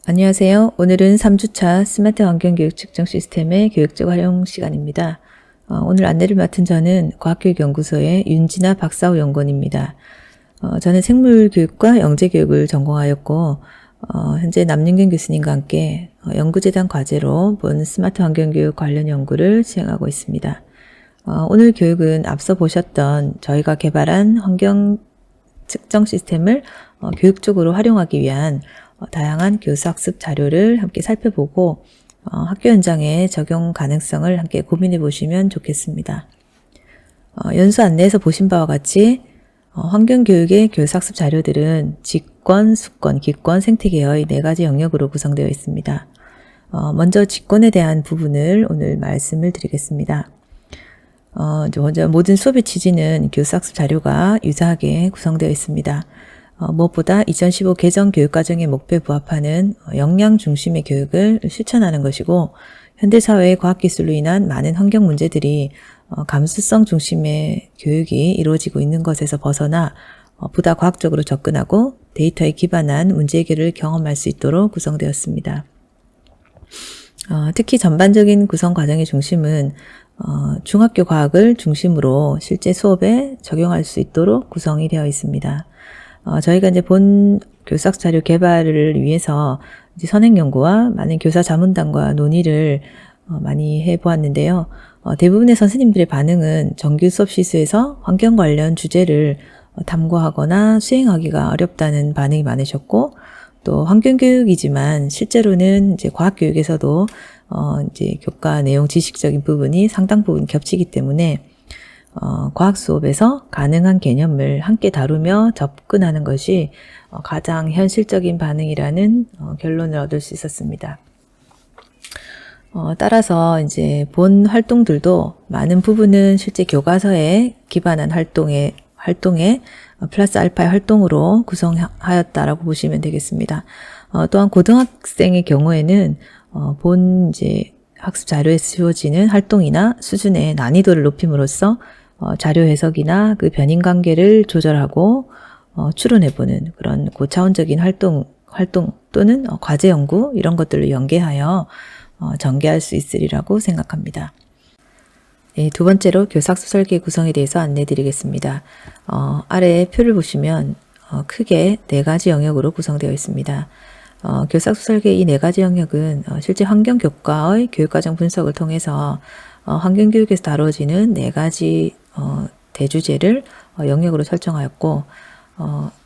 안녕하세요. 오늘은 3주차 스마트 환경교육 측정 시스템의 교육적 활용 시간입니다. 오늘 안내를 맡은 저는 과학교육연구소의 윤진아 박사후 연구원입니다. 저는 생물교육과 영재교육을 전공하였고 현재 남윤경 교수님과 함께 연구재단 과제로 본 스마트 환경교육 관련 연구를 수행하고 있습니다. 오늘 교육은 앞서 보셨던 저희가 개발한 환경 측정 시스템을 교육적으로 활용하기 위한 다양한 교수학습 자료를 함께 살펴보고 학교 현장에 적용 가능성을 함께 고민해 보시면 좋겠습니다. 연수 안내에서 보신 바와 같이 환경교육의 교수학습 자료들은 직권, 수권, 기권, 생태계의 4가지 영역으로 구성되어 있습니다. 먼저 직권에 대한 부분을 오늘 말씀을 드리겠습니다. 먼저 모든 수업의 취지는 교수학습 자료가 유사하게 구성되어 있습니다. 무엇보다 2015 개정 교육과정의 목표에 부합하는 역량 중심의 교육을 실천하는 것이고, 현대사회의 과학기술로 인한 많은 환경 문제들이 감수성 중심의 교육이 이루어지고 있는 것에서 벗어나 보다 과학적으로 접근하고 데이터에 기반한 문제 해결을 경험할 수 있도록 구성되었습니다. 특히 전반적인 구성 과정의 중심은 중학교 과학을 중심으로 실제 수업에 적용할 수 있도록 구성이 되어 있습니다. 저희가 이제 본 교수학습 자료 개발을 위해서 이제 선행연구와 많은 교사 자문단과 논의를 많이 해보았는데요. 대부분의 선생님들의 반응은 정규 수업 시수에서 환경 관련 주제를 탐구하거나 수행하기가 어렵다는 반응이 많으셨고, 또 환경교육이지만 실제로는 이제 과학교육에서도 이제 교과 내용 지식적인 부분이 상당 부분 겹치기 때문에 과학 수업에서 가능한 개념을 함께 다루며 접근하는 것이 가장 현실적인 반응이라는 결론을 얻을 수 있었습니다. 따라서 이제 본 활동들도 많은 부분은 실제 교과서에 기반한 활동에 플러스 알파의 활동으로 구성하였다라고 보시면 되겠습니다. 또한 고등학생의 경우에는 본 이제 학습 자료에 주어지는 활동이나 수준의 난이도를 높임으로써 자료 해석이나 그 변인 관계를 조절하고 추론해보는 그런 고차원적인 활동 또는 과제 연구 이런 것들을 연계하여 전개할 수 있으리라고 생각합니다. 네, 두 번째로 교사학습 설계 구성에 대해서 안내드리겠습니다. 아래 표를 보시면 크게 4가지 영역으로 구성되어 있습니다. 교사학습 설계 이 4가지 영역은 실제 환경교과의 교육과정 분석을 통해서 환경교육에서 다뤄지는 4가지 대주제를 영역으로 설정하였고,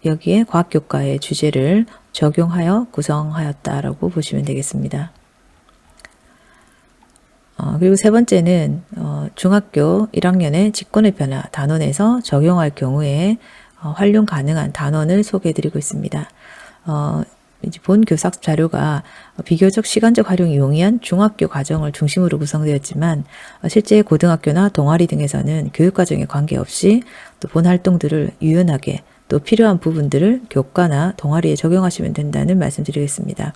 여기에 과학교과의 주제를 적용하여 구성하였다라고 보시면 되겠습니다. 그리고 세 번째는 중학교 1학년의 직권의 변화 단원에서 적용할 경우에 활용 가능한 단원을 소개해드리고 있습니다. 이제 본 교사학습 자료가 비교적 시간적 활용이 용이한 중학교 과정을 중심으로 구성되었지만 실제 고등학교나 동아리 등에서는 교육과정에 관계없이 또 본 활동들을 유연하게 또 필요한 부분들을 교과나 동아리에 적용하시면 된다는 말씀드리겠습니다.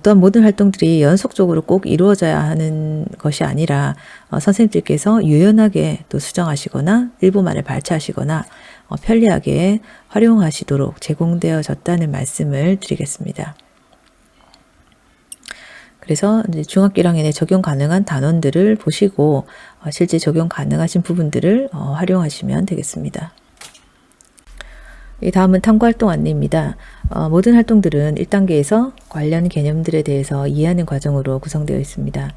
또한 모든 활동들이 연속적으로 꼭 이루어져야 하는 것이 아니라 선생님들께서 유연하게 또 수정하시거나 일부만을 발췌하시거나 편리하게 활용하시도록 제공되어졌다는 말씀을 드리겠습니다. 그래서 이제 중학교 1학년에 적용 가능한 단원들을 보시고 실제 적용 가능하신 부분들을 활용하시면 되겠습니다. 이 다음은 탐구활동 안내입니다. 모든 활동들은 1단계에서 관련 개념들에 대해서 이해하는 과정으로 구성되어 있습니다.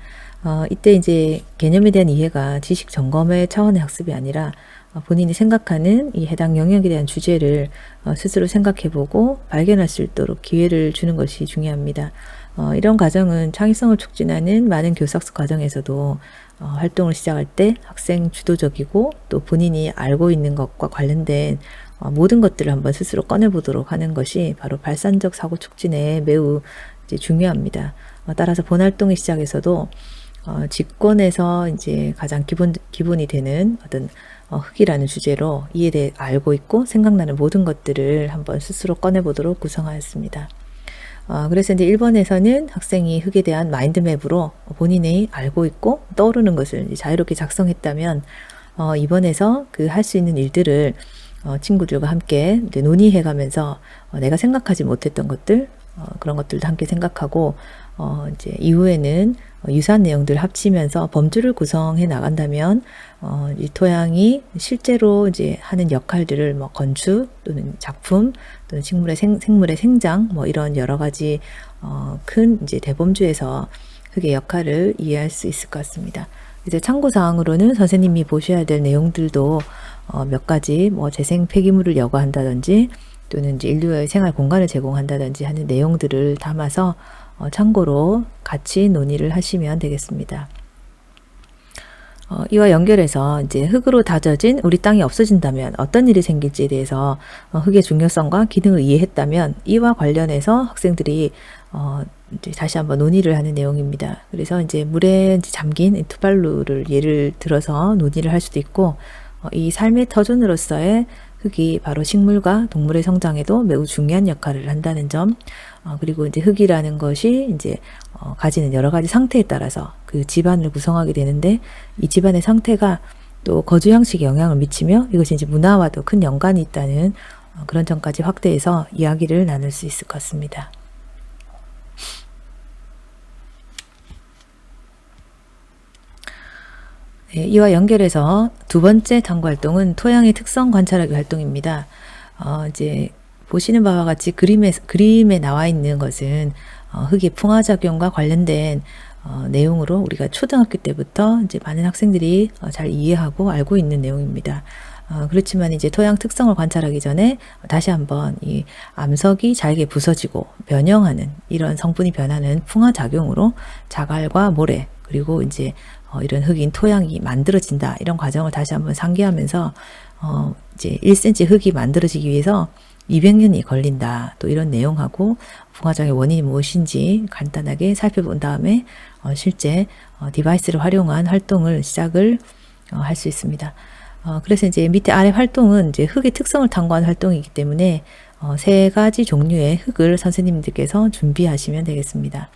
이때 이제 개념에 대한 이해가 지식 점검의 차원의 학습이 아니라 본인이 생각하는 이 해당 영역에 대한 주제를 스스로 생각해보고 발견할 수 있도록 기회를 주는 것이 중요합니다. 이런 과정은 창의성을 촉진하는 많은 교수학습 과정에서도 활동을 시작할 때 학생 주도적이고 또 본인이 알고 있는 것과 관련된 모든 것들을 한번 스스로 꺼내보도록 하는 것이 바로 발산적 사고 촉진에 매우 이제 중요합니다. 따라서 본 활동의 시작에서도 직권에서 이제 가장 기본이 되는 어떤 흙이라는 주제로 이에 대해 알고 있고 생각나는 모든 것들을 한번 스스로 꺼내보도록 구성하였습니다. 그래서 이제 1번에서는 학생이 흙에 대한 마인드맵으로 본인이 알고 있고 떠오르는 것을 이제 자유롭게 작성했다면 2번에서 그 할 수 있는 일들을 친구들과 함께 이제 논의해 가면서 내가 생각하지 못했던 것들, 그런 것들도 함께 생각하고 이제 이후에는 유사한 내용들 합치면서 범주를 구성해 나간다면 이 토양이 실제로 이제 하는 역할들을 뭐 건축 또는 작품 또는 생물의 생장 뭐 이런 여러 가지 큰 이제 대범주에서 흙의 역할을 이해할 수 있을 것 같습니다. 이제 참고 사항으로는 선생님이 보셔야 될 내용들도 몇 가지 뭐 재생 폐기물을 여과한다든지 또는 이제 인류의 생활 공간을 제공한다든지 하는 내용들을 담아서 참고로 같이 논의를 하시면 되겠습니다. 이와 연결해서 이제 흙으로 다져진 우리 땅이 없어진다면 어떤 일이 생길지에 대해서 흙의 중요성과 기능을 이해했다면 이와 관련해서 학생들이 이제 다시 한번 논의를 하는 내용입니다. 그래서 이제 물에 이제 잠긴 투발루를 예를 들어서 논의를 할 수도 있고 이 삶의 터전으로서의 흙이 바로 식물과 동물의 성장에도 매우 중요한 역할을 한다는 점, 그리고 이제 흙이라는 것이 이제 가지는 여러 가지 상태에 따라서 그 집안을 구성하게 되는데 이 집안의 상태가 또 거주 형식에 영향을 미치며 이것이 이제 문화와도 큰 연관이 있다는 그런 점까지 확대해서 이야기를 나눌 수 있을 것 같습니다. 네, 이와 연결해서 두 번째 탐구 활동은 토양의 특성 관찰하기 활동입니다. 이제 보시는 바와 같이 그림에 나와 있는 것은 흙의 풍화작용과 관련된 내용으로 우리가 초등학교 때부터 이제 많은 학생들이 잘 이해하고 알고 있는 내용입니다. 그렇지만 이제 토양 특성을 관찰하기 전에 다시 한번 이 암석이 잘게 부서지고 변형하는 이런 성분이 변하는 풍화작용으로 자갈과 모래 그리고 이제 이런 흙인 토양이 만들어진다 이런 과정을 다시 한번 상기하면서 이제 1cm 흙이 만들어지기 위해서 200년이 걸린다 또 이런 내용하고 풍화작용의 원인이 무엇인지 간단하게 살펴본 다음에 실제 디바이스를 활용한 활동을 시작을 할 수 있습니다. 그래서 이제 밑에 아래 활동은 이제 흙의 특성을 탐구하는 활동이기 때문에 세 가지 종류의 흙을 선생님들께서 준비하시면 되겠습니다.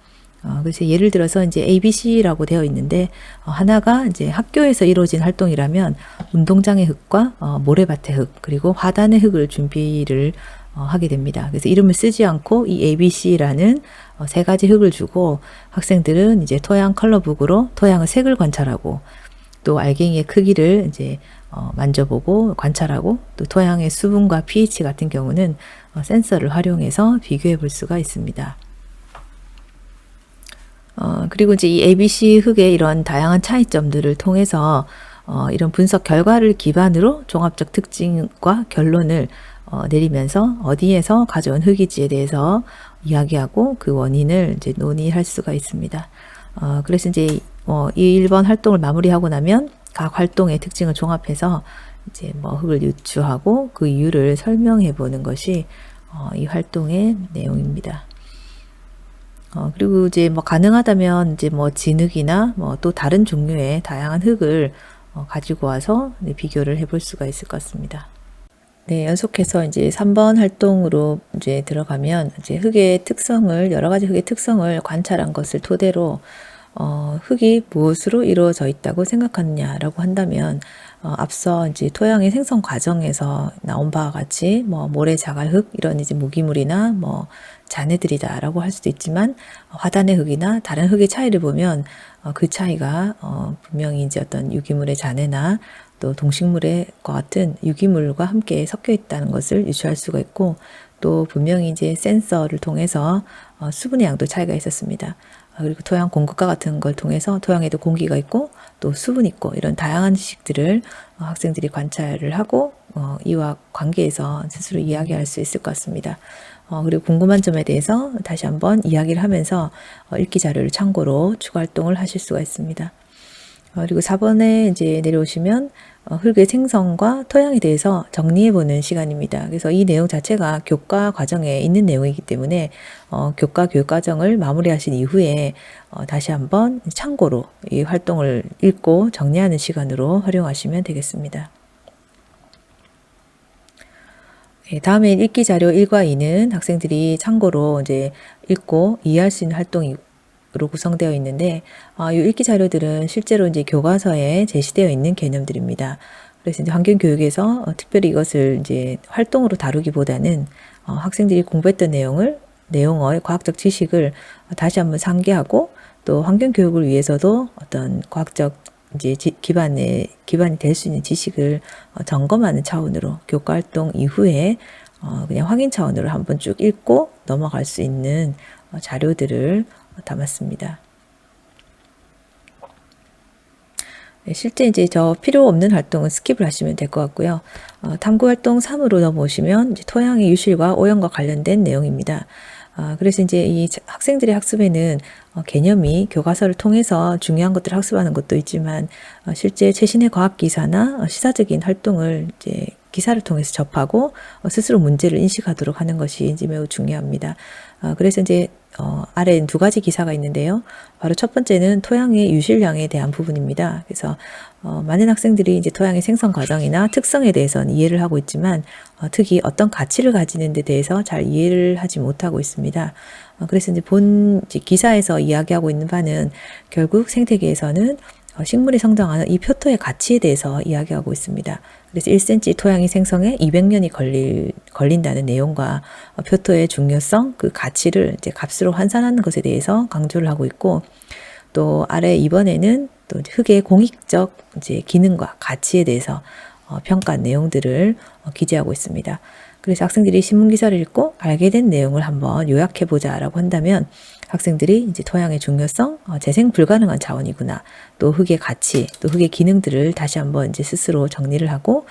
그래서 예를 들어서 이제 ABC라고 되어 있는데 하나가 이제 학교에서 이루어진 활동이라면 운동장의 흙과 모래밭의 흙 그리고 화단의 흙을 준비를 하게 됩니다. 그래서 이름을 쓰지 않고 이 ABC라는 세 가지 흙을 주고 학생들은 이제 토양 컬러북으로 토양의 색을 관찰하고 또 알갱이의 크기를 이제 만져보고 관찰하고 또 토양의 수분과 pH 같은 경우는 센서를 활용해서 비교해 볼 수가 있습니다. 그리고 이제 이 ABC 흙의 이런 다양한 차이점들을 통해서 이런 분석 결과를 기반으로 종합적 특징과 결론을 내리면서 어디에서 가져온 흙이지에 대해서 이야기하고 그 원인을 이제 논의할 수가 있습니다. 그래서 이제 이 1번 활동을 마무리하고 나면 각 활동의 특징을 종합해서 이제 뭐 흙을 유추하고 그 이유를 설명해 보는 것이 이 활동의 내용입니다. 그리고 이제 뭐 가능하다면 이제 뭐 진흙이나 뭐 또 다른 종류의 다양한 흙을 가지고 와서 비교를 해볼 수가 있을 것 같습니다. 네, 연속해서 이제 3번 활동으로 이제 들어가면 이제 흙의 특성을 여러 가지 흙의 특성을 관찰한 것을 토대로 흙이 무엇으로 이루어져 있다고 생각하느냐라고 한다면 앞서 이제 토양의 생성 과정에서 나온 바와 같이 뭐 모래, 자갈, 흙 이런 이제 무기물이나 뭐 잔해들이다라고 할 수도 있지만 화단의 흙이나 다른 흙의 차이를 보면 그 차이가 분명히 이제 어떤 유기물의 잔해나 또 동식물의 과 같은 유기물과 함께 섞여 있다는 것을 유추할 수가 있고 또 분명히 이제 센서를 통해서 수분의 양도 차이가 있었습니다. 그리고 토양 공급과 같은 걸 통해서 토양에도 공기가 있고 또 수분이 있고 이런 다양한 지식들을 학생들이 관찰을 하고 이와 관계에서 스스로 이야기할 수 있을 것 같습니다. 그리고 궁금한 점에 대해서 다시 한번 이야기를 하면서 읽기 자료를 참고로 추가 활동을 하실 수가 있습니다. 그리고 4번에 이제 내려오시면 흙의 생성과 토양에 대해서 정리해보는 시간입니다. 그래서 이 내용 자체가 교과 과정에 있는 내용이기 때문에 교과 교육 과정을 마무리하신 이후에 다시 한번 참고로 이 활동을 읽고 정리하는 시간으로 활용하시면 되겠습니다. 다음에 읽기 자료 1과 2는 학생들이 참고로 이제 읽고 이해할 수 있는 활동이 로 구성되어 있는데 이 읽기 자료들은 실제로 이제 교과서에 제시되어 있는 개념들입니다. 그래서 이제 환경교육에서 특별히 이것을 이제 활동으로 다루기보다는 학생들이 공부했던 내용을 내용의 과학적 지식을 다시 한번 상기하고 또 환경 교육을 위해서도 어떤 과학적 이제 기반이 될 수 있는 지식을 점검하는 차원으로 교과 활동 이후에 그냥 확인 차원으로 한번 쭉 읽고 넘어갈 수 있는 자료들을 담았습니다. 실제 이제 저 필요 없는 활동은 스킵을 하시면 될 것 같고요. 탐구 활동 3으로 넘어오시면 이제 토양의 유실과 오염과 관련된 내용입니다. 그래서 이제 이 학생들의 학습에는 개념이 교과서를 통해서 중요한 것들을 학습하는 것도 있지만 실제 최신의 과학 기사나 시사적인 활동을 이제 기사를 통해서 접하고 스스로 문제를 인식하도록 하는 것이 이제 매우 중요합니다. 그래서 이제 아래 두 가지 기사가 있는데요. 바로 첫 번째는 토양의 유실량에 대한 부분입니다. 그래서 많은 학생들이 이제 토양의 생성 과정이나 특성에 대해서는 이해를 하고 있지만 특히 어떤 가치를 가지는 데 대해서 잘 이해를 하지 못하고 있습니다. 그래서 이제 이제 기사에서 이야기하고 있는 바는 결국 생태계에서는 식물이 성장하는 이 표토의 가치에 대해서 이야기하고 있습니다. 그래서 1cm 토양이 생성에 200년이 걸린다는 내용과 표토의 중요성, 그 가치를 이제 값으로 환산하는 것에 대해서 강조를 하고 있고, 또 아래 이번에는 또 흙의 공익적 이제 기능과 가치에 대해서 평가한 내용들을 기재하고 있습니다. 그래서 학생들이 신문 기사를 읽고 알게 된 내용을 한번 요약해 보자라고 한다면 학생들이 이제 토양의 중요성, 재생 불가능한 자원이구나, 또 흙의 가치, 또 흙의 기능들을 다시 한번 이제 스스로 정리를 하고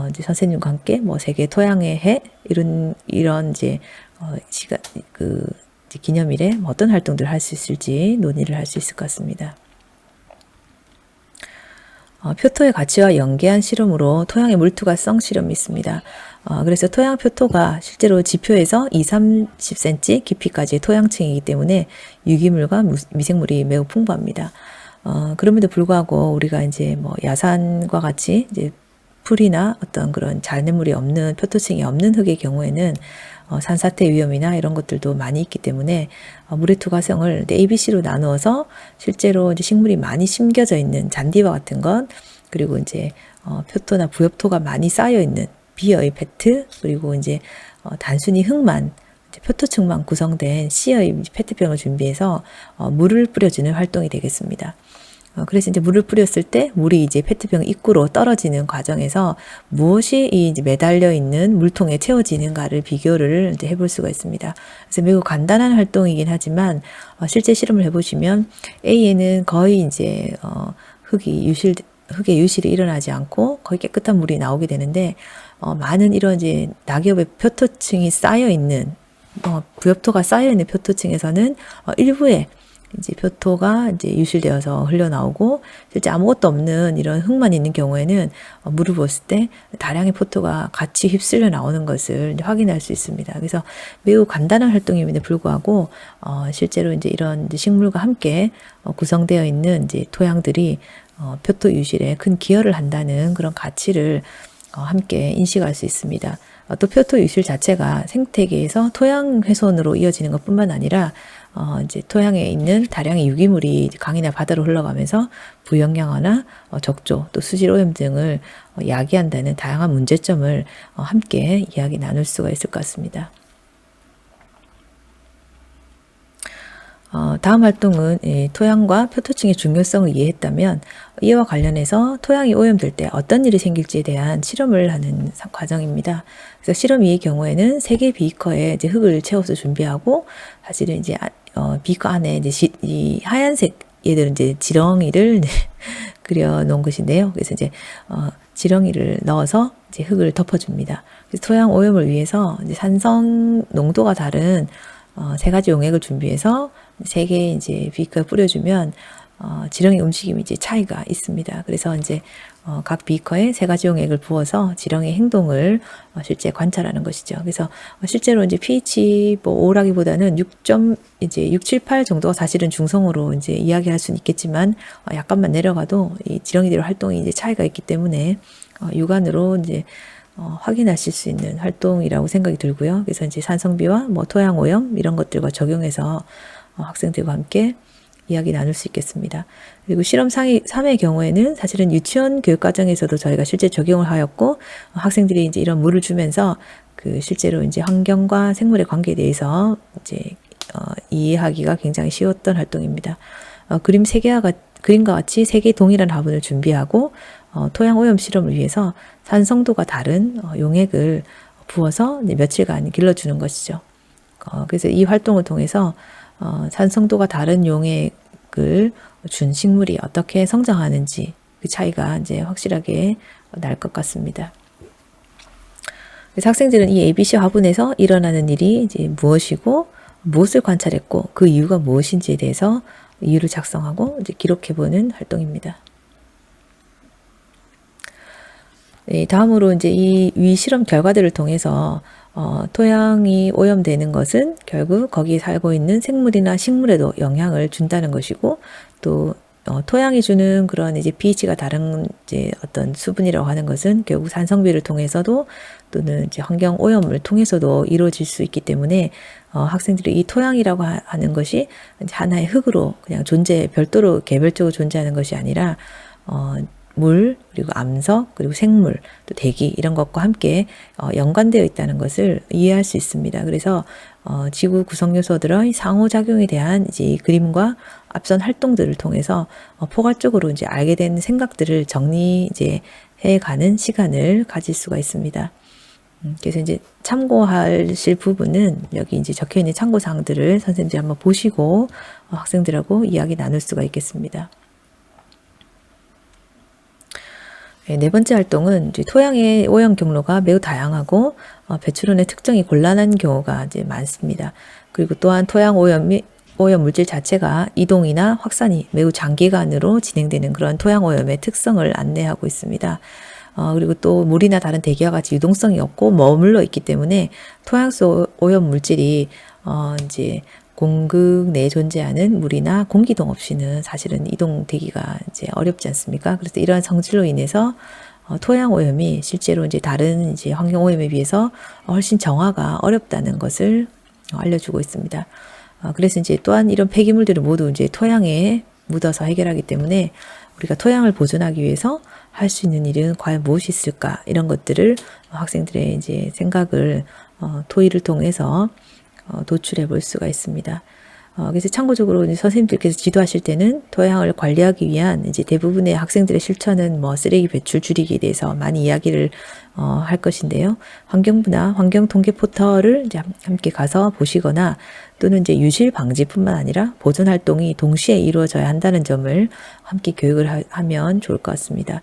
이제 선생님과 함께 뭐 세계 토양의 해 이런 이제 시간 이제 기념일에 어떤 활동들을 할 수 있을지 논의를 할 수 있을 것 같습니다. 표토의 가치와 연계한 실험으로 토양의 물투과성 실험이 있습니다. 그래서 토양 표토가 실제로 지표에서 20-30cm 깊이까지의 토양층이기 때문에 유기물과 미생물이 매우 풍부합니다. 그럼에도 불구하고 우리가 이제 뭐 야산과 같이 이제 풀이나 어떤 그런 잔해물이 없는 표토층이 없는 흙의 경우에는 산사태 위험이나 이런 것들도 많이 있기 때문에 물의 투과성을 ABC로 나누어서 실제로 이제 식물이 많이 심겨져 있는 잔디와 같은 것, 그리고 이제 표토나 부엽토가 많이 쌓여 있는 B의 페트, 그리고 이제 단순히 흙만 표토층만 구성된 C의 페트병을 준비해서 물을 뿌려주는 활동이 되겠습니다. 그래서 이제 물을 뿌렸을 때 물이 이제 페트병 입구로 떨어지는 과정에서 무엇이 이제 매달려 있는 물통에 채워지는가를 비교를 이제 해볼 수가 있습니다. 그래서 매우 간단한 활동이긴 하지만 실제 실험을 해보시면 A에는 거의 이제 흙의 유실이 일어나지 않고 거의 깨끗한 물이 나오게 되는데 많은 이런 이제 낙엽의 표토층이 쌓여 있는 부엽토가 쌓여 있는 표토층에서는 일부에 이제 표토가 이제 유실되어서 흘러나오고 실제 아무것도 없는 이런 흙만 있는 경우에는 물을 부었을 때 다량의 표토가 같이 휩쓸려 나오는 것을 이제 확인할 수 있습니다. 그래서 매우 간단한 활동임에도 불구하고 실제로 이제 이런 이제 식물과 함께 구성되어 있는 이제 토양들이 표토 유실에 큰 기여를 한다는 그런 가치를 함께 인식할 수 있습니다. 또 표토 유실 자체가 생태계에서 토양 훼손으로 이어지는 것뿐만 아니라 이제 토양에 있는 다량의 유기물이 강이나 바다로 흘러가면서 부영양화나 적조, 또 수질 오염 등을 야기한다는 다양한 문제점을 함께 이야기 나눌 수가 있을 것 같습니다. 다음 활동은 토양과 표토층의 중요성을 이해했다면 이와 관련해서 토양이 오염될 때 어떤 일이 생길지에 대한 실험을 하는 과정입니다. 그래서 실험 2의 경우에는 3개 비커에 이제 흙을 채워서 준비하고 사실은 이제 비커 안에 이제 이 하얀색 얘들은 이제 지렁이를 그려 놓은 것인데요. 그래서 이제 지렁이를 넣어서 이제 흙을 덮어줍니다. 그래서 토양 오염을 위해서 이제 산성 농도가 다른 3가지 용액을 준비해서 3개 이제 비커에 뿌려주면 지렁이 움직임이 이제 차이가 있습니다. 그래서 이제 각 비커에 3가지 용액을 부어서 지렁이 행동을 실제 관찰하는 것이죠. 그래서 실제로 이제 pH 뭐 5라기보다는 6, 7, 8 정도가 사실은 중성으로 이제 이야기할 수는 있겠지만 약간만 내려가도 이 지렁이들의 활동이 이제 차이가 있기 때문에 육안으로 이제 확인하실 수 있는 활동이라고 생각이 들고요. 그래서 이제 산성비와 뭐 토양 오염 이런 것들과 적용해서 학생들과 함께 이야기 나눌 수 있겠습니다. 그리고 실험 3의 경우에는 사실은 유치원 교육 과정에서도 저희가 실제 적용을 하였고 학생들이 이제 이런 물을 주면서 그 실제로 이제 환경과 생물의 관계에 대해서 이제 이해하기가 굉장히 쉬웠던 활동입니다. 그림과 같이 세 개의 동일한 화분을 준비하고 토양 오염 실험을 위해서 산성도가 다른 용액을 부어서 이제 며칠간 길러주는 것이죠. 그래서 이 활동을 통해서 산성도가 다른 용액을 준 식물이 어떻게 성장하는지 그 차이가 이제 확실하게 날 것 같습니다. 그래서 학생들은 이 ABC 화분에서 일어나는 일이 이제 무엇이고 무엇을 관찰했고 그 이유가 무엇인지에 대해서 이유를 작성하고 이제 기록해보는 활동입니다. 네, 다음으로 이제 이 위 실험 결과들을 통해서 토양이 오염되는 것은 결국 거기에 살고 있는 생물이나 식물에도 영향을 준다는 것이고 또 토양이 주는 그런 이제 pH가 다른 이제 어떤 수분이라고 하는 것은 결국 산성비를 통해서도 또는 이제 환경 오염을 통해서도 이루어질 수 있기 때문에 학생들이 이 토양이라고 하는 것이 하나의 흙으로 그냥 별도로 개별적으로 존재하는 것이 아니라 물, 그리고 암석, 그리고 생물, 또 대기 이런 것과 함께 연관되어 있다는 것을 이해할 수 있습니다. 그래서 지구 구성 요소들의 상호작용에 대한 이제 그림과 앞선 활동들을 통해서 포괄적으로 이제 알게 된 생각들을 정리 이제 해가는 시간을 가질 수가 있습니다. 그래서 이제 참고하실 부분은 여기 이제 적혀 있는 참고사항들을 선생님들이 한번 보시고 학생들하고 이야기 나눌 수가 있겠습니다. 네 번째 활동은 이제 토양의 오염 경로가 매우 다양하고 배출원의 특정이 곤란한 경우가 이제 많습니다. 그리고 또한 토양 오염 물질 자체가 이동이나 확산이 매우 장기간으로 진행되는 그런 토양 오염의 특성을 안내하고 있습니다. 그리고 또 물이나 다른 대기와 같이 유동성이 없고 머물러 있기 때문에 토양 속 오염 물질이 이제 공극 내에 존재하는 물이나 공기동 없이는 사실은 이동되기가 이제 어렵지 않습니까? 그래서 이러한 성질로 인해서 토양 오염이 실제로 이제 다른 이제 환경 오염에 비해서 훨씬 정화가 어렵다는 것을 알려주고 있습니다. 그래서 이제 또한 이런 폐기물들을 모두 이제 토양에 묻어서 해결하기 때문에 우리가 토양을 보존하기 위해서 할 수 있는 일은 과연 무엇이 있을까? 이런 것들을 학생들의 이제 생각을 토의를 통해서 도출해 볼 수가 있습니다. 그래서 참고적으로 이제 선생님들께서 지도하실 때는 토양을 관리하기 위한 이제 대부분의 학생들의 실천은 뭐 쓰레기 배출 줄이기에 대해서 많이 이야기를 할 것인데요. 환경부나 환경 통계 포털을 이제 함께 가서 보시거나 또는 이제 유실 방지뿐만 아니라 보존 활동이 동시에 이루어져야 한다는 점을 함께 교육을 하면 좋을 것 같습니다.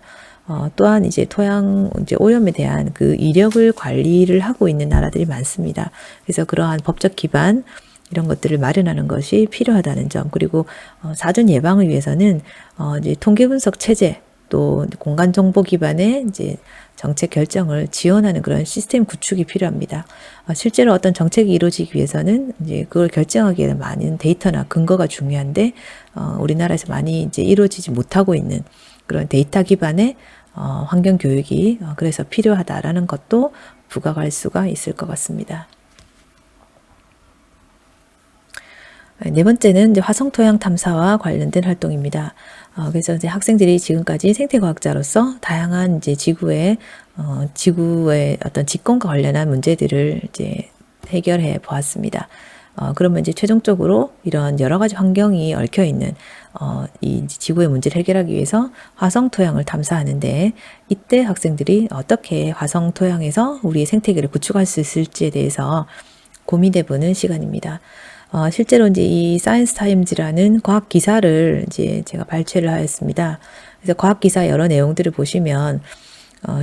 또한 이제 토양 이제 오염에 대한 그 이력을 관리를 하고 있는 나라들이 많습니다. 그래서 그러한 법적 기반 이런 것들을 마련하는 것이 필요하다는 점, 그리고 사전 예방을 위해서는 이제 통계 분석 체제 또 공간 정보 기반의 이제 정책 결정을 지원하는 그런 시스템 구축이 필요합니다. 실제로 어떤 정책이 이루어지기 위해서는 이제 그걸 결정하기에는 많은 데이터나 근거가 중요한데 우리나라에서 많이 이제 이루어지지 못하고 있는 그런 데이터 기반의 환경 교육이 그래서 필요하다라는 것도 부각할 수가 있을 것 같습니다. 네 번째는 이제 화성 토양 탐사와 관련된 활동입니다. 그래서 이제 학생들이 지금까지 생태과학자로서 다양한 이제 지구의 어떤 직권과 관련한 문제들을 이제 해결해 보았습니다. 그러면 이제 최종적으로 이런 여러 가지 환경이 얽혀 있는 이 지구의 문제를 해결하기 위해서 화성 토양을 탐사하는데 이때 학생들이 어떻게 화성 토양에서 우리의 생태계를 구축할 수 있을지에 대해서 고민해 보는 시간입니다. 실제로 이제 이 사이언스 타임즈라는 과학 기사를 이제 제가 발췌를 하였습니다. 그래서 과학 기사 여러 내용들을 보시면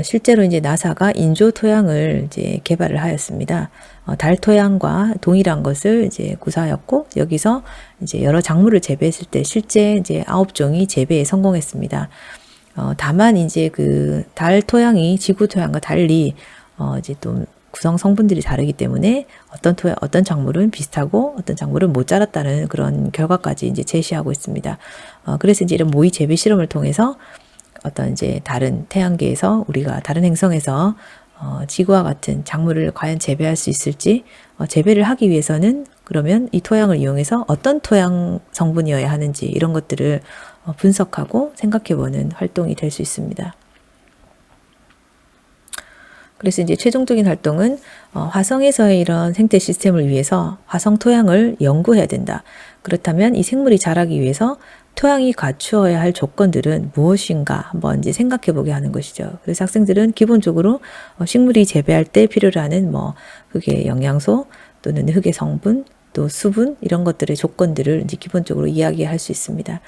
실제로 이제 나사가 인조 토양을 이제 개발을 하였습니다. 달 토양과 동일한 것을 이제 구사하였고 여기서 이제 여러 작물을 재배했을 때 실제 이제 9종이 재배에 성공했습니다. 다만 이제 그 달 토양이 지구 토양과 달리 이제 또 구성 성분들이 다르기 때문에 어떤 작물은 비슷하고 어떤 작물은 못 자랐다는 그런 결과까지 이제 제시하고 있습니다. 그래서 이제 이런 모의 재배 실험을 통해서 어떤 이제 다른 태양계에서 우리가 다른 행성에서 지구와 같은 작물을 과연 재배할 수 있을지 재배를 하기 위해서는 그러면 이 토양을 이용해서 어떤 토양 성분이어야 하는지 이런 것들을 분석하고 생각해보는 활동이 될 수 있습니다. 그래서 이제 최종적인 활동은 화성에서의 이런 생태 시스템을 위해서 화성 토양을 연구해야 된다. 그렇다면 이 생물이 자라기 위해서 토양이 갖추어야 할 조건들은 무엇인가 한번 이제 생각해 보게 하는 것이죠. 그래서 학생들은 기본적으로 식물이 재배할 때 필요로 하는 뭐 흙의 영양소 또는 흙의 성분 또 수분 이런 것들의 조건들을 이제 기본적으로 이야기할 수 있습니다.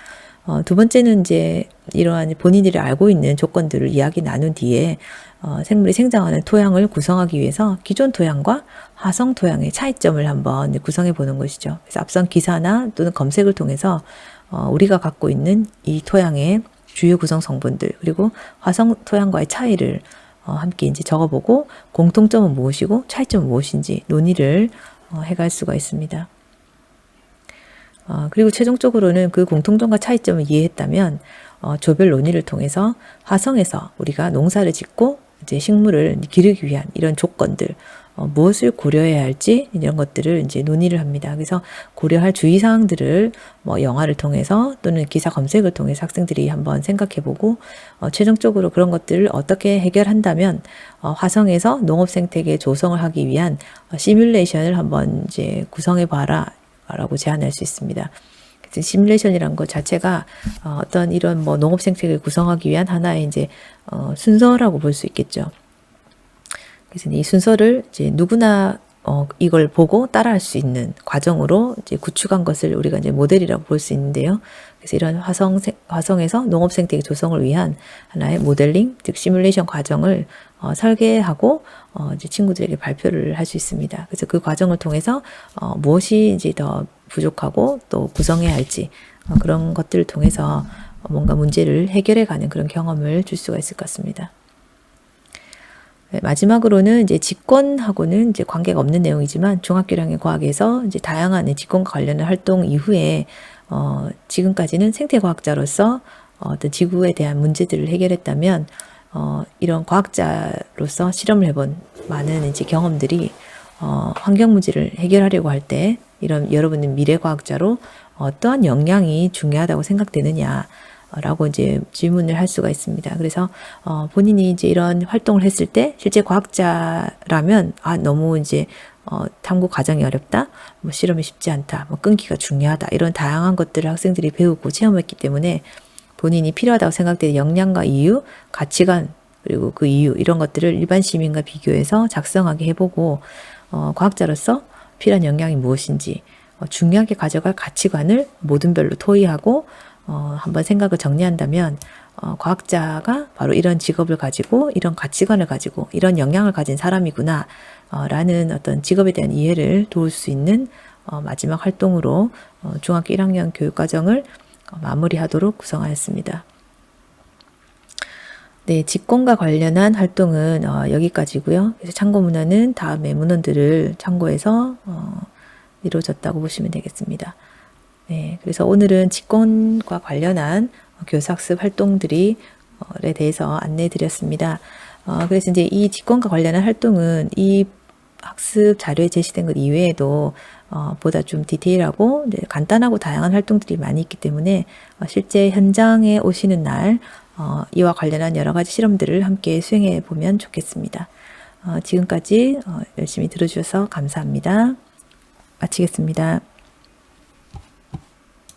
두 번째는 이제 이러한 본인들이 알고 있는 조건들을 이야기 나눈 뒤에 생물이 생장하는 토양을 구성하기 위해서 기존 토양과 화성 토양의 차이점을 한번 구성해 보는 것이죠. 그래서 앞선 기사나 또는 검색을 통해서 우리가 갖고 있는 이 토양의 주요 구성 성분들 그리고 화성 토양과의 차이를 함께 이제 적어보고 공통점은 무엇이고 차이점은 무엇인지 논의를 해갈 수가 있습니다. 그리고 최종적으로는 그 공통점과 차이점을 이해했다면 조별 논의를 통해서 화성에서 우리가 농사를 짓고 이제 식물을 기르기 위한 이런 조건들 무엇을 고려해야 할지 이런 것들을 이제 논의를 합니다. 그래서 고려할 주의사항들을 뭐 영화를 통해서 또는 기사 검색을 통해서 학생들이 한번 생각해보고 최종적으로 그런 것들을 어떻게 해결한다면 화성에서 농업 생태계 조성을 하기 위한 시뮬레이션을 한번 이제 구성해봐라. 라고 제안할 수 있습니다. 시뮬레이션이란 것 자체가 어떤 이런 뭐 농업 생태계를 구성하기 위한 하나의 이제 순서라고 볼 수 있겠죠. 그래서 이 순서를 이제 누구나 이걸 보고 따라할 수 있는 과정으로 이제 구축한 것을 우리가 이제 모델이라고 볼 수 있는데요. 그래서 이런 화성에서 농업 생태계 조성을 위한 하나의 모델링, 즉 시뮬레이션 과정을 설계하고 이제 친구들에게 발표를 할 수 있습니다. 그래서 그 과정을 통해서 무엇이 이제 더 부족하고 또 구성해야 할지 그런 것들을 통해서 뭔가 문제를 해결해가는 그런 경험을 줄 수가 있을 것 같습니다. 네, 마지막으로는 이제 직권하고는 이제 관계가 없는 내용이지만 중학교량의 과학에서 이제 다양한 직권과 관련된 활동 이후에 지금까지는 생태과학자로서 어떤 지구에 대한 문제들을 해결했다면 이런 과학자로서 실험을 해본 많은 이제 경험들이 환경 문제를 해결하려고 할 때 이런 여러분은 미래과학자로 어떠한 역량이 중요하다고 생각되느냐 라고 이제 질문을 할 수가 있습니다. 그래서 본인이 이제 이런 활동을 했을 때 실제 과학자라면 너무 이제 탐구 과정이 어렵다, 뭐 실험이 쉽지 않다, 뭐 끈기가 중요하다 이런 다양한 것들을 학생들이 배우고 체험했기 때문에 본인이 필요하다고 생각되는 역량과 이유, 가치관 그리고 그 이유 이런 것들을 일반 시민과 비교해서 작성하게 해보고 과학자로서 필요한 역량이 무엇인지 중요하게 가져갈 가치관을 모든 별로 토의하고 한번 생각을 정리한다면 과학자가 바로 이런 직업을 가지고 이런 가치관을 가지고 이런 역량을 가진 사람이구나 라는 어떤 직업에 대한 이해를 도울 수 있는 마지막 활동으로 중학교 1학년 교육과정을 마무리하도록 구성하였습니다. 네, 직권과 관련한 활동은 여기까지고요. 그래서 참고 문헌은 다음에 문헌들을 참고해서 이루어졌다고 보시면 되겠습니다. 네, 그래서 오늘은 직권과 관련한 교사학습 활동들에 대해서 안내해 드렸습니다. 그래서 이제 이 직권과 관련한 활동은 이 학습 자료에 제시된 것 이외에도 보다 좀 디테일하고 간단하고 다양한 활동들이 많이 있기 때문에 실제 현장에 오시는 날 이와 관련한 여러 가지 실험들을 함께 수행해 보면 좋겠습니다. 지금까지 열심히 들어주셔서 감사합니다. 마치겠습니다.